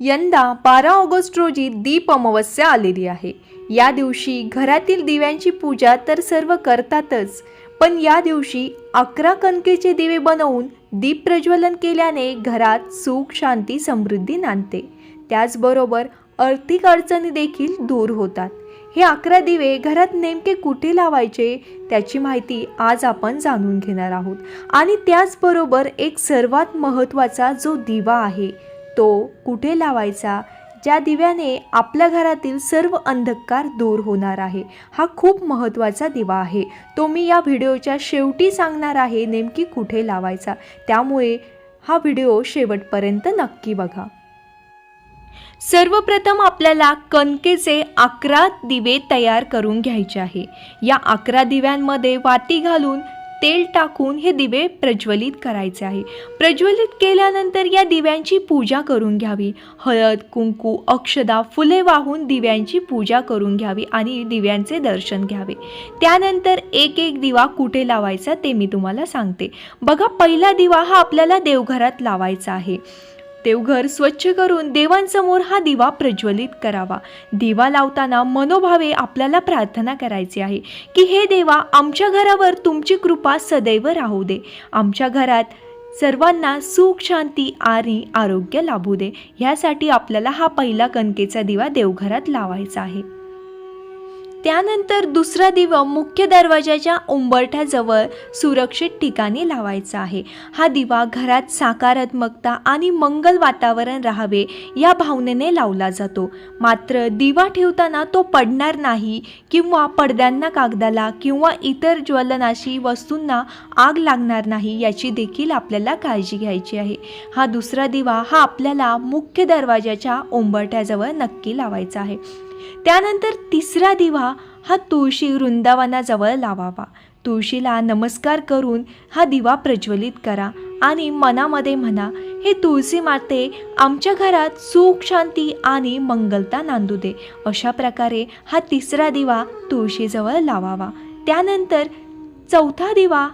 यंदा 12 ऑगस्ट रोजी दीप अमावस्या आलेली आहे। या दिवशी घरातील दिव्यांची पूजा तर सर्व करतातच, पण या दिवशी 11 कणकेचे दिवे बनवून दीप प्रज्वलन केल्याने घरात सुख, शांती, समृद्धी नांदते। त्याचबरोबर आर्थिक अडचणी देखील दूर होतात। हे 11 दिवे घरात नेमके कुठे लावायचे त्याची माहिती आज आपण जाणून घेणार आहोत। आणि त्याचबरोबर एक सर्वात महत्त्वाचा जो दिवा आहे तो कुठे लावायचा, ज्या दिव्याने आपल्या घरातील सर्व अंधकार दूर होणार आहे, हा खूप महत्त्वाचा दिवा आहे। तो मी या व्हिडिओच्या शेवटी सांगणार आहे नेमकी कुठे लावायचा, त्यामुळे हा व्हिडिओ शेवटपर्यंत नक्की बघा। सर्वप्रथम आपल्याला कणकेचे 11 दिवे तयार करून घ्यायचे आहे। या 11 दिव्यांमध्ये वाती घालून तेल टाकून हे दिवे प्रज्वलित करायचे आहे। प्रज्वलित केल्यानंतर या दिव्यांची पूजा करून घ्यावी। हळद, कुंकू, अक्षदा, फुले वाहून दिव्यांची पूजा करून घ्यावी आणि दिव्यांचे दर्शन घ्यावे। त्यानंतर एक एक दिवा कुठे लावायचा ते मी तुम्हाला सांगते। बघा, पहिला दिवा हा आपल्याला देवघरात लावायचा आहे। देवघर स्वच्छ करून देवांसमोर हा दिवा प्रज्वलित करावा। दिवा लावताना मनोभावे आपल्याला प्रार्थना करायची आहे की हे देवा, आमच्या घरावर तुमची कृपा सदैव राहू दे, आमच्या घरात सर्वांना सुख, शांती आणि आरोग्य लाभू दे। ह्यासाठी आपल्याला हा पहिला कणकेचा दिवा देवघरात लावायचा आहे। त्यानंतर दुसरा दिवा मुख्य दरवाजाच्या उंबरठ्याजवळ सुरक्षित ठिकाणी लावायचा आहे। हा दिवा घरात सकारात्मकता आणि मंगल वातावरण राहावे या भावनेने लावला जातो। मात्र दिवा ठेवताना तो पडणार नाही किंवा पडद्यांना, कागदाला किंवा इतर ज्वलनाशी वस्तूंना आग लागणार नाही याची देखील आपल्याला काळजी घ्यायची आहे। हा दुसरा दिवा हा आपल्याला मुख्य दरवाजाच्या उंबरठ्याजवळ नक्की लावायचा आहे। त्यानंतर तिसरा दिवा हा तुळशी वृंदावनाजवळ लावावा। तुळशीला नमस्कार करून हा दिवा प्रज्वलित करा आणि मनामध्ये म्हणा, हे तुळशी माते, आमच्या घरात सुख, शांती आणि मंगलता नांदू दे। अशा प्रकारे हा तिसरा दिवा तुळशीजवळ लावावा। त्यानंतर चौथा दिवा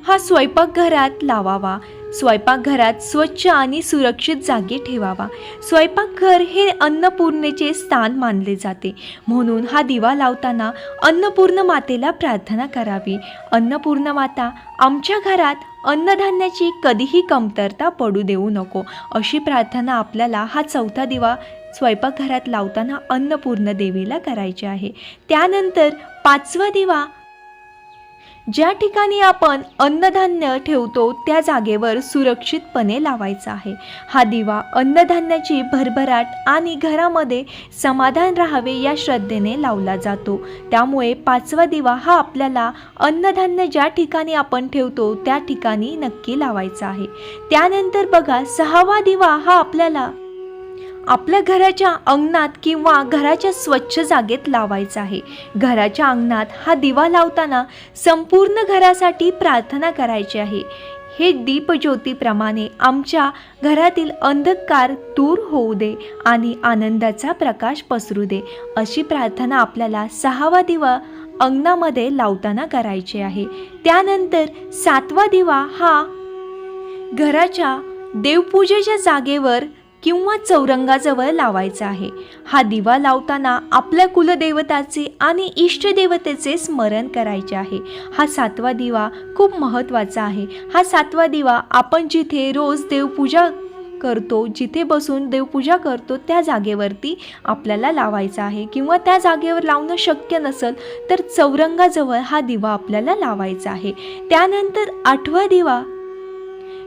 हा स्वयंपाकघरात लावावा। स्वयंपाकघरात स्वच्छ आणि सुरक्षित जागी ठेवावा। स्वयंपाकघर हे अन्नपूर्णेचे स्थान मानले जाते, म्हणून हा दिवा लावताना अन्नपूर्ण मातेला प्रार्थना करावी। अन्नपूर्ण माता, आमच्या घरात अन्नधान्याची कधीही कमतरता पडू देऊ नको, अशी प्रार्थना आपल्याला हा चौथा दिवा स्वयंपाकघरात लावताना अन्नपूर्ण देवीला करायचे आहे। त्यानंतर पाचवा दिवा ज्या ठिकाणी आपण अन्नधान्य ठेवतो त्या जागेवर सुरक्षितपणे लावायचा आहे। हा दिवा अन्नधान्याची भरभराट आणि घरामध्ये समाधान राहावे या श्रद्धेने लावला जातो। त्यामुळे पाचवा दिवा हा आपल्याला अन्नधान्य ज्या ठिकाणी आपण ठेवतो त्या ठिकाणी नक्की लावायचा आहे। त्यानंतर बघा, सहावा दिवा हा आपल्याला आपल्या घराच्या अंगणात किंवा घराच्या स्वच्छ जागेत लावायचा आहे। घराच्या अंगणात हा दिवा लावताना संपूर्ण घरासाठी प्रार्थना करायची आहे। हे दीपज्योतीप्रमाणे आमच्या घरातील अंधकार दूर होऊ दे आणि आनंदाचा प्रकाश पसरू दे, अशी प्रार्थना आपल्याला सहावा दिवा अंगणामध्ये लावताना करायची आहे। त्यानंतर सातवा दिवा हा घराच्या देवपूजेच्या जागेवर किंवा चौरंगाजवळ लावायचा आहे। हा दिवा लावताना आपल्या कुलदेवताचे आणि इष्टदेवतेचे स्मरण करायचे आहे। हा सातवा दिवा खूप महत्त्वाचा आहे। हा सातवा दिवा आपण जिथे रोज देवपूजा करतो, जिथे बसून देवपूजा करतो त्या जागेवरती आपल्याला लावायचा आहे, किंवा त्या जागेवर लावणं शक्य नसेल तर चौरंगाजवळ हा दिवा आपल्याला लावायचा आहे। त्यानंतर आठवा दिवा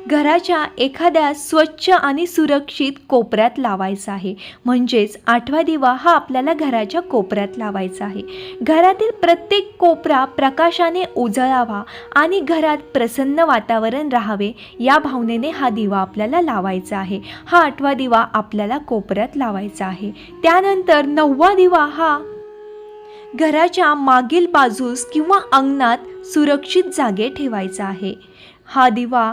घराच्या एखाद्या स्वच्छ आणि सुरक्षित कोपऱ्यात लावायचा आहे। म्हणजेच आठवा दिवा हा आपल्याला घराच्या कोपऱ्यात लावायचा आहे। घरातील प्रत्येक कोपरा प्रकाशाने उजळावा आणि घरात प्रसन्न वातावरण राहावे या भावनेने हा दिवा आपल्याला लावायचा आहे। हा आठवा दिवा आपल्याला कोपऱ्यात लावायचा आहे। त्यानंतर नववा दिवा हा घराच्या मागील बाजूस किंवा अंगणात सुरक्षित जागे ठेवायचा आहे। हा दिवा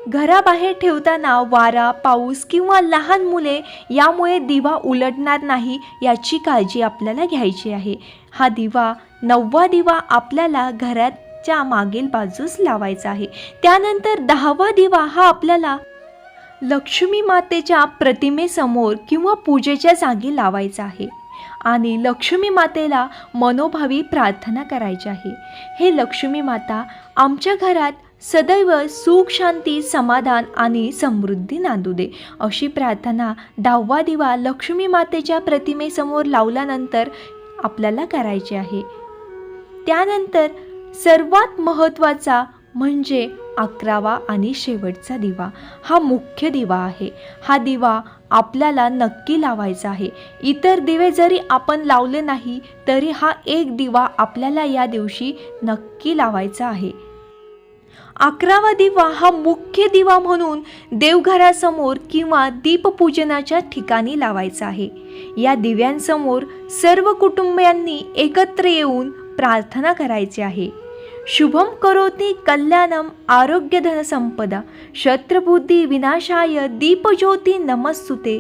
घराबाहेर ठेवताना वारा, पाऊस किंवा लहान मुले यामुळे दिवा उलटणार नाही याची काळजी आपल्याला घ्यायची आहे। हा दिवा नववा दिवा आपल्याला घराच्या मागील बाजूस लावायचा आहे। त्यानंतर 10वा दिवा हा आपल्याला लक्ष्मी मातेच्या प्रतिमेसमोर किंवा पूजेच्या जागी लावायचा आहे आणि लक्ष्मी मातेला मनोभावी प्रार्थना करायची आहे. हे लक्ष्मी माता आमच्या घरात सदैव सुख, शांती, समाधान आणि समृद्धी नांदू दे, अशी प्रार्थना 10वा दिवा लक्ष्मी मातेच्या प्रतिमेसमोर लावल्यानंतर आपल्याला करायची आहे. त्यानंतर सर्वात महत्त्वाचा म्हणजे 11वा आणि शेवटचा दिवा, हा मुख्य दिवा आहे. हा दिवा आपल्याला नक्की लावायचा आहे. इतर दिवे जरी आपण लावले नाही तरी हा एक दिवा आपल्याला या दिवशी नक्की लावायचा आहे. 11वा दिवा हा मुख्य दिवा म्हणून देवघरासमोर किंवा दीपपूजनाच्या ठिकाणी लावायचा आहे. या दिव्यांसमोर सर्व कुटुंबियांनी एकत्र येऊन प्रार्थना करायची आहे. शुभम करोति कल्याणम आरोग्य धन संपदा शत्रुबुद्धी विनाशाय दीपज्योती नमस्तुते,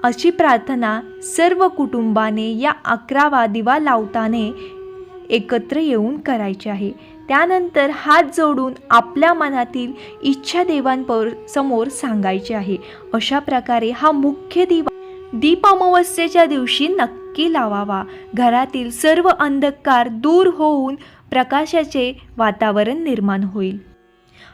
अशी प्रार्थना सर्व कुटुंबाने या 11वा दिवा लावताना एकत्र येऊन करायची आहे. त्यानंतर हात जोडून आपल्या मनातील इच्छा देवांसमोर सांगायची आहे. अशा प्रकारे हा मुख्य दिवा दीप अमावस्येच्या दिवशी नक्की लावावा. घरातील सर्व अंधकार दूर होऊन प्रकाशाचे वातावरण निर्माण होईल.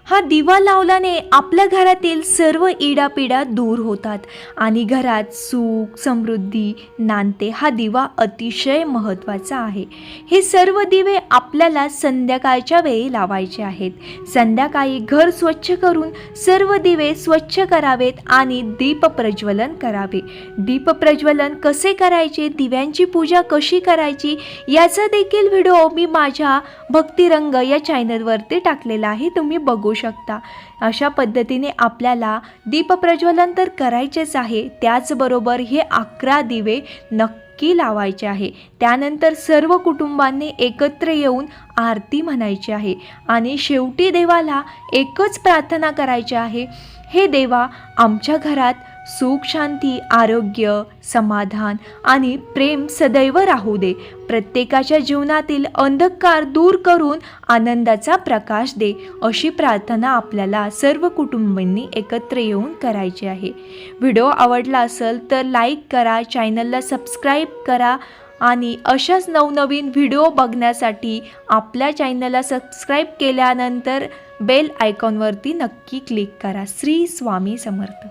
हा दिवा लावल्याने आपल्या घरातील सर्व इडापिडा दूर होतात आणि घरात सुख, समृद्धी नांदते. हा दिवा अतिशय महत्त्वाचा आहे. हे सर्व दिवे आपल्याला संध्याकाळच्या वेळी लावायचे आहेत. संध्याकाळी घर स्वच्छ करून सर्व दिवे स्वच्छ करावेत आणि दीप प्रज्वलन करावे. दीप प्रज्वलन कसे करायचे, दिव्यांची पूजा कशी करायची याचा देखील व्हिडिओ मी माझ्या भक्तिरंग या चॅनलवरती टाकलेला आहे, तुम्ही बघू शकता. अशा पद्धतीने आपल्याला दीप प्रज्वलन तर करायचेच आहे, त्याचबरोबर हे 11 दिवे नक्की लावायचे आहे. त्यानंतर सर्व कुटुंबांनी एकत्र येऊन आरती म्हणायची आहे आणि शेवटी देवाला एकच प्रार्थना करायची आहे, हे देवा आमच्या घरात सुख, शांती, आरोग्य, समाधान आणि प्रेम सदैव राहू दे. प्रत्येकाच्या जीवनातील अंधकार दूर करून आनंदाचा प्रकाश दे, अशी प्रार्थना आपल्याला सर्व कुटुंबांनी एकत्र येऊन करायची आहे. व्हिडिओ आवडला असेल तर लाईक करा, चॅनलला सबस्क्राईब करा आणि अशाच नवनवीन व्हिडिओ बघण्यासाठी आपल्या चॅनलला सबस्क्राईब केल्यानंतर बेल आयकॉनवरती नक्की क्लिक करा. श्री स्वामी समर्थ.